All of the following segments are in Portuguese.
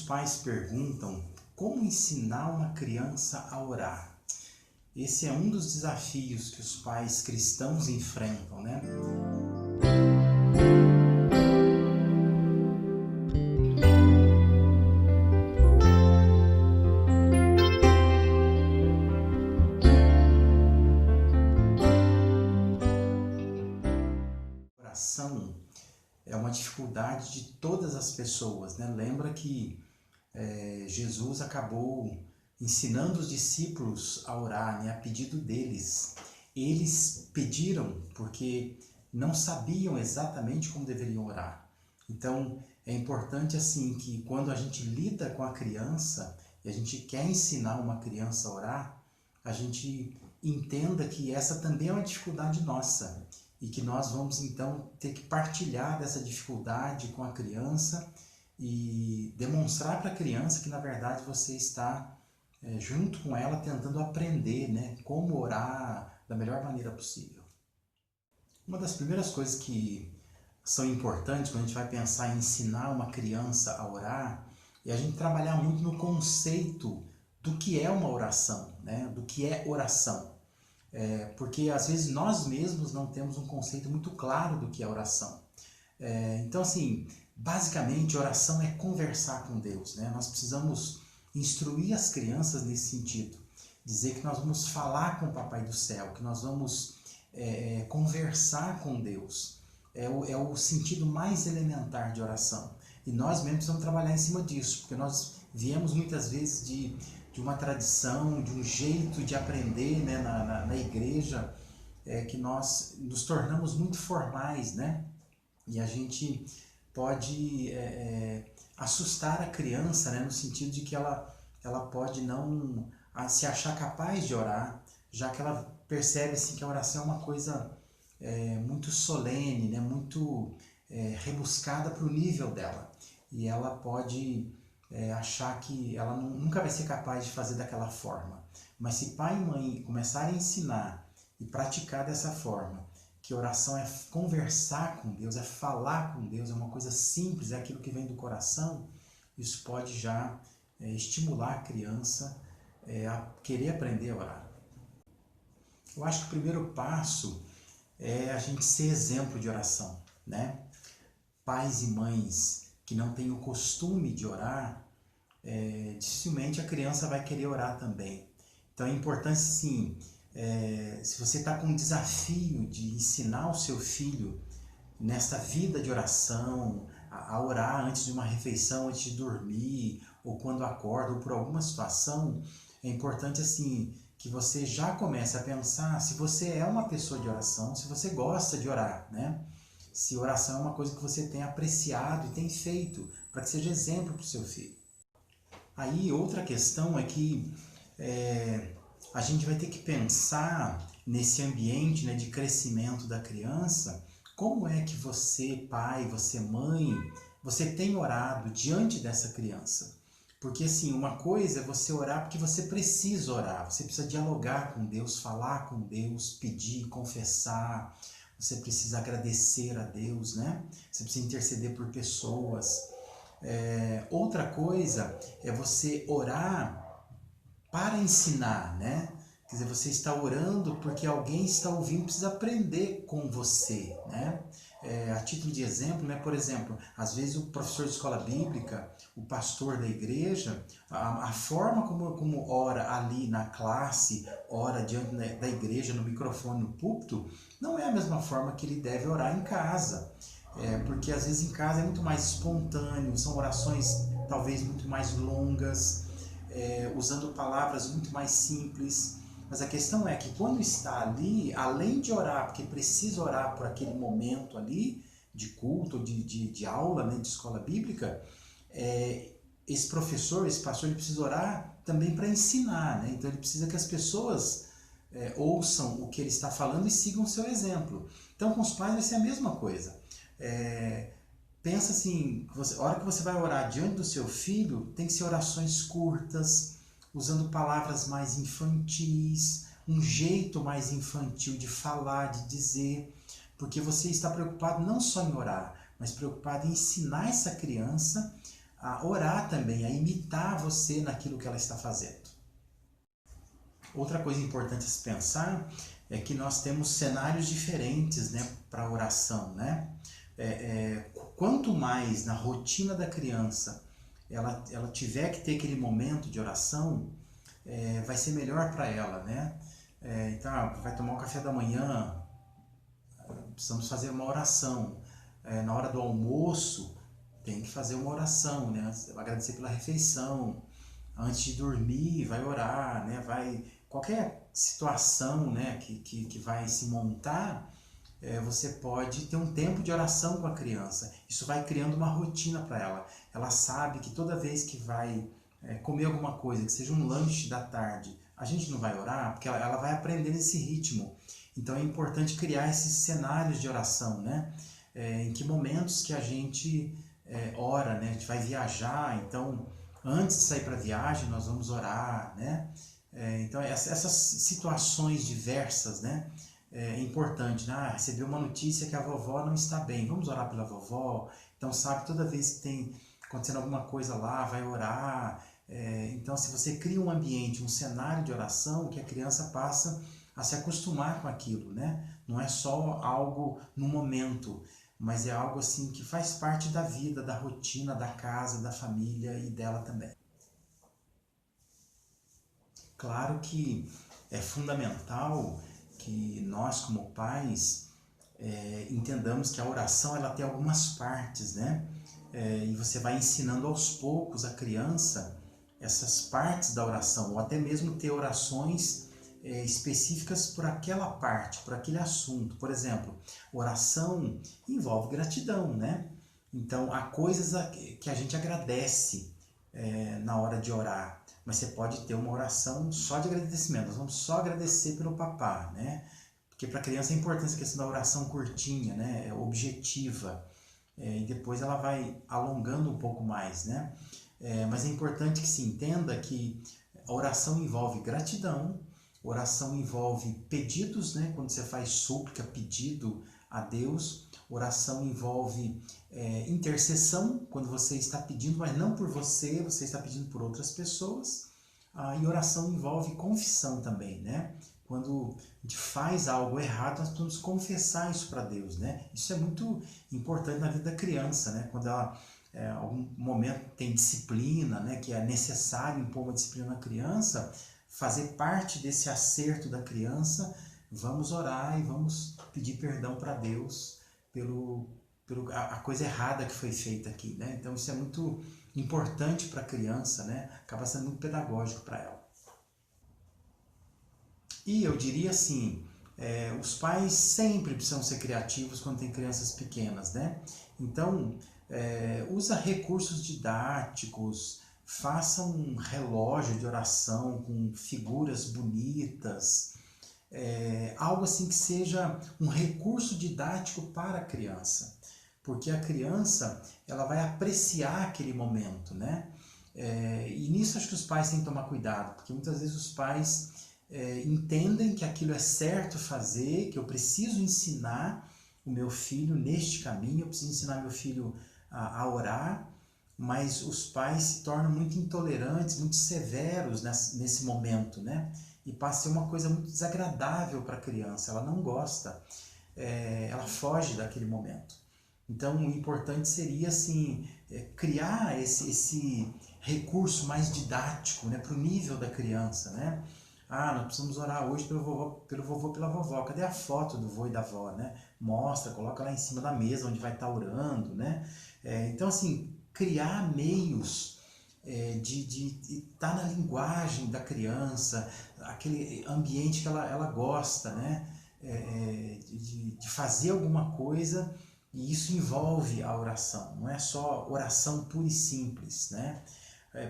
pais perguntam como ensinar uma criança a orar. Esse é um dos desafios que os pais cristãos enfrentam, né? Oração é uma dificuldade de todas as pessoas, né? Lembra que Jesus acabou ensinando os discípulos a orar, né? A pedido deles. Eles pediram porque não sabiam exatamente como deveriam orar. Então, é importante assim que quando a gente lida com a criança e a gente quer ensinar uma criança a orar, a gente entenda que essa também é uma dificuldade nossa e que nós vamos então ter que partilhar dessa dificuldade com a criança e demonstrar para a criança que na verdade você está junto com ela tentando aprender, né, como orar da melhor maneira possível. Uma das primeiras coisas que são importantes quando a gente vai pensar em ensinar uma criança a orar é a gente trabalhar muito no conceito do que é uma oração, né, do que é oração. Porque às vezes nós mesmos não temos um conceito muito claro do que é oração. Então assim, basicamente oração é conversar com Deus, né? Nós precisamos instruir as crianças nesse sentido, dizer que nós vamos falar com o Papai do Céu, que nós vamos conversar com Deus. É o sentido mais elementar de oração. E nós mesmos precisamos trabalhar em cima disso, porque nós viemos muitas vezes de uma tradição, de um jeito de aprender, né, na igreja, que nós nos tornamos muito formais, né? E a gente pode assustar a criança, né, no sentido de que ela pode não se achar capaz de orar, já que ela percebe assim, que a oração é uma coisa muito solene, né, muito rebuscada para o nível dela. E ela pode achar que ela nunca vai ser capaz de fazer daquela forma. Mas se pai e mãe começarem a ensinar e praticar dessa forma, que oração é conversar com Deus, é falar com Deus, é uma coisa simples, é aquilo que vem do coração, isso pode já estimular a criança a querer aprender a orar. Eu acho que o primeiro passo é a gente ser exemplo de oração, né? Pais e mães que não têm o costume de orar, dificilmente a criança vai querer orar também. Então é importante, sim, se você está com um desafio de ensinar o seu filho nesta vida de oração, a orar antes de uma refeição, antes de dormir, ou quando acorda, ou por alguma situação, é importante assim que você já comece a pensar se você é uma pessoa de oração, se você gosta de orar, né? Se oração é uma coisa que você tem apreciado e tem feito, para que seja exemplo para o seu filho. Aí outra questão é que a gente vai ter que pensar nesse ambiente, né, de crescimento da criança, como é que você, pai, você, mãe, você tem orado diante dessa criança. Porque assim, uma coisa é você orar porque você precisa orar, você precisa dialogar com Deus, falar com Deus, pedir, confessar, você precisa agradecer a Deus, né? Você precisa interceder por pessoas. Outra coisa é você orar para ensinar, né? Quer dizer, você está orando porque alguém está ouvindo, precisa aprender com você, né? A título de exemplo, né? Por exemplo, às vezes o professor de escola bíblica, o pastor da igreja, a forma como ora ali na classe, ora diante da igreja, no microfone, no púlpito, não é a mesma forma que ele deve orar em casa. Porque às vezes em casa é muito mais espontâneo, são orações talvez muito mais longas, usando palavras muito mais simples. Mas a questão é que quando está ali, além de orar, porque precisa orar por aquele momento ali, de culto, de aula, né, de escola bíblica, esse professor, esse pastor, ele precisa orar também para ensinar, né? Então ele precisa que as pessoas ouçam o que ele está falando e sigam o seu exemplo. Então com os pais vai ser a mesma coisa. Pensa assim, a hora que você vai orar diante do seu filho, tem que ser orações curtas, usando palavras mais infantis, um jeito mais infantil de falar, de dizer, porque você está preocupado não só em orar, mas preocupado em ensinar essa criança a orar também, a imitar você naquilo que ela está fazendo. Outra coisa importante a se pensar é que nós temos cenários diferentes, né, para a oração, né? Quanto mais na rotina da criança ela tiver que ter aquele momento de oração, vai ser melhor para ela, né? Então, vai tomar o café da manhã, precisamos fazer uma oração. Na hora do almoço, tem que fazer uma oração, né? Agradecer pela refeição. Antes de dormir, vai orar, né? Qualquer situação, né, que vai se montar, você pode ter um tempo de oração com a criança. Isso vai criando uma rotina para ela. Ela sabe que toda vez que vai comer alguma coisa, que seja um lanche da tarde, a gente não vai orar, porque ela vai aprendendo esse ritmo. Então é importante criar esses cenários de oração, né? Em que momentos que a gente ora, né? A gente vai viajar, então antes de sair para a viagem nós vamos orar, né? Então essas situações diversas, né? É importante, né? Receber uma notícia que a vovó não está bem, vamos orar pela vovó. Então sabe, toda vez que tem acontecendo alguma coisa lá, vai orar. Então se você cria um ambiente, um cenário de oração, que a criança passa a se acostumar com aquilo, né? Não é só algo no momento, mas é algo assim que faz parte da vida, da rotina, da casa, da família e dela também. Claro que é fundamental que nós, como pais, entendamos que a oração ela tem algumas partes, né? E você vai ensinando aos poucos a criança essas partes da oração, ou até mesmo ter orações específicas por aquela parte, por aquele assunto. Por exemplo, oração envolve gratidão, né? Então, há coisas que a gente agradece na hora de orar, mas você pode ter uma oração só de agradecimento. Nós vamos só agradecer pelo papá, né? Porque para a criança é importante essa questão da oração curtinha, né? Objetiva. E depois ela vai alongando um pouco mais, né? Mas é importante que se entenda que a oração envolve gratidão, oração envolve pedidos, né? Quando você faz súplica, pedido a Deus. Oração envolve intercessão, quando você está pedindo, mas não por você, você está pedindo por outras pessoas. E oração envolve confissão também, né? Quando a gente faz algo errado, nós precisamos confessar isso para Deus, né? Isso é muito importante na vida da criança, né? Quando ela, algum momento tem disciplina, né? Que é necessário impor uma disciplina na criança, fazer parte desse acerto da criança, vamos orar e vamos pedir perdão para Deus pelo a coisa errada que foi feita aqui, né? Então isso é muito importante para a criança, né? Acaba sendo muito pedagógico para ela. E eu diria assim, os pais sempre precisam ser criativos quando tem crianças pequenas, né? Então, usa recursos didáticos, faça um relógio de oração com figuras bonitas, algo assim que seja um recurso didático para a criança. Porque a criança ela vai apreciar aquele momento, né? E nisso acho que os pais têm que tomar cuidado, porque muitas vezes os pais entendem que aquilo é certo fazer, que eu preciso ensinar o meu filho neste caminho, eu preciso ensinar meu filho a orar, mas os pais se tornam muito intolerantes, muito severos nesse momento, né? E passa a ser uma coisa muito desagradável para a criança, ela não gosta, ela foge daquele momento. Então, o importante seria, assim, criar esse recurso mais didático, né, para o nível da criança, né? Nós precisamos orar hoje pelo vovô, pela vovó. Cadê a foto do vô e da avó, né? Mostra, coloca lá em cima da mesa onde vai estar orando, né? Então, assim, criar meios de estar na linguagem da criança, aquele ambiente que ela gosta, né? De fazer alguma coisa. E isso envolve a oração, não é só oração pura e simples, né?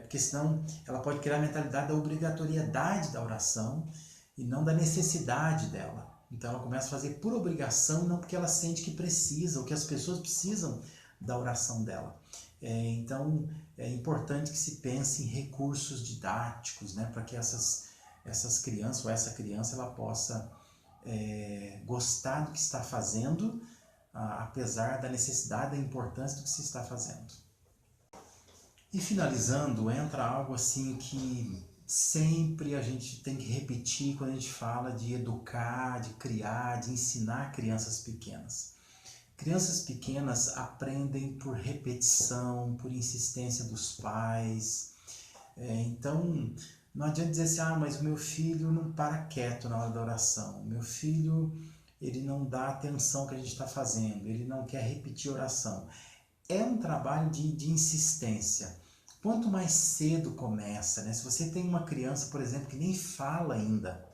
Porque senão ela pode criar a mentalidade da obrigatoriedade da oração e não da necessidade dela. Então ela começa a fazer por obrigação, não porque ela sente que precisa, ou que as pessoas precisam da oração dela. Então é importante que se pense em recursos didáticos, né? Para que essas crianças, ou essa criança, ela possa gostar do que está fazendo, apesar da necessidade, da importância do que se está fazendo. E finalizando, entra algo assim que sempre a gente tem que repetir quando a gente fala de educar, de criar, de ensinar crianças pequenas. Crianças pequenas aprendem por repetição, por insistência dos pais. Então, não adianta dizer assim, mas o meu filho não para quieto na hora da oração. O meu filho, ele não dá atenção ao que a gente está fazendo, ele não quer repetir a oração. É um trabalho de insistência. Quanto mais cedo começa, né? Se você tem uma criança, por exemplo, que nem fala ainda,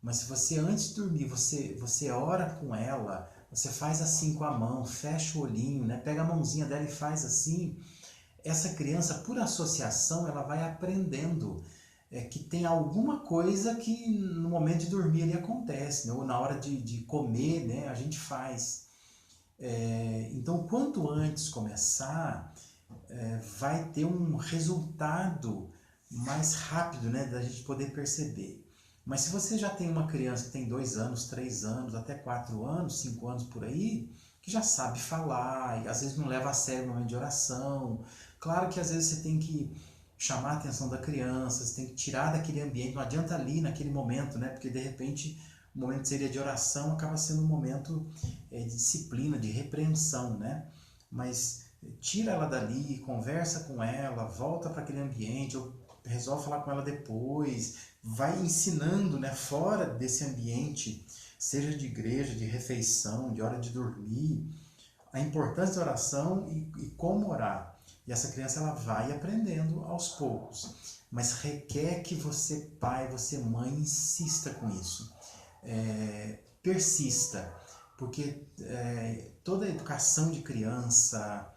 mas se você antes de dormir, você ora com ela, você faz assim com a mão, fecha o olhinho, né? Pega a mãozinha dela e faz assim, essa criança, por associação, ela vai aprendendo que tem alguma coisa que no momento de dormir ali acontece, né? Ou na hora de comer, né? A gente faz. Então, quanto antes começar, vai ter um resultado mais rápido, né, da gente poder perceber. Mas se você já tem uma criança que tem 2 anos, 3 anos, até 4 anos, 5 anos por aí, que já sabe falar, e às vezes não leva a sério o momento de oração, claro que às vezes você tem que chamar a atenção da criança, você tem que tirar daquele ambiente, não adianta ali naquele momento, né, porque de repente o momento seria de oração, acaba sendo um momento de disciplina, de repreensão, né, mas tira ela dali, conversa com ela, volta para aquele ambiente, ou resolve falar com ela depois, vai ensinando, né, fora desse ambiente, seja de igreja, de refeição, de hora de dormir, a importância da oração e como orar. E essa criança ela vai aprendendo aos poucos, mas requer que você, pai, você, mãe, insista com isso. Persista, porque toda a educação de criança,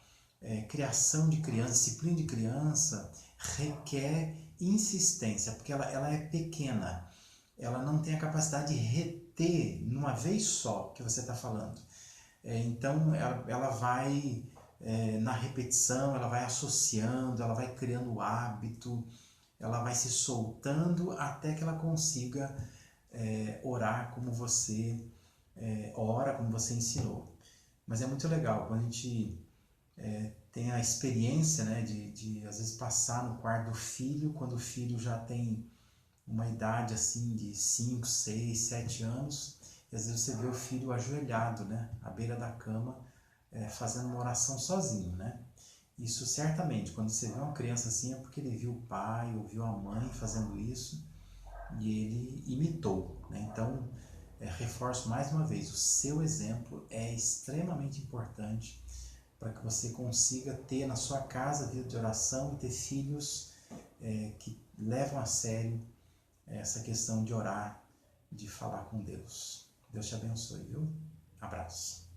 criação de criança, disciplina de criança, requer insistência, porque ela é pequena, ela não tem a capacidade de reter numa vez só que você está falando. Então ela vai na repetição, ela vai associando, ela vai criando o hábito, ela vai se soltando até que ela consiga orar como você ora, como você ensinou. Mas é muito legal quando a gente tem a experiência, né, de às vezes passar no quarto do filho, quando o filho já tem uma idade assim de 5, 6, 7 anos, e às vezes você vê o filho ajoelhado, né, à beira da cama, fazendo uma oração sozinho, né? Isso certamente, quando você vê uma criança assim, é porque ele viu o pai ou viu a mãe fazendo isso e ele imitou, né? Então, reforço mais uma vez, o seu exemplo é extremamente importante para que você consiga ter na sua casa vida de oração e ter filhos que levam a sério essa questão de orar, de falar com Deus. Deus te abençoe, viu? Abraço.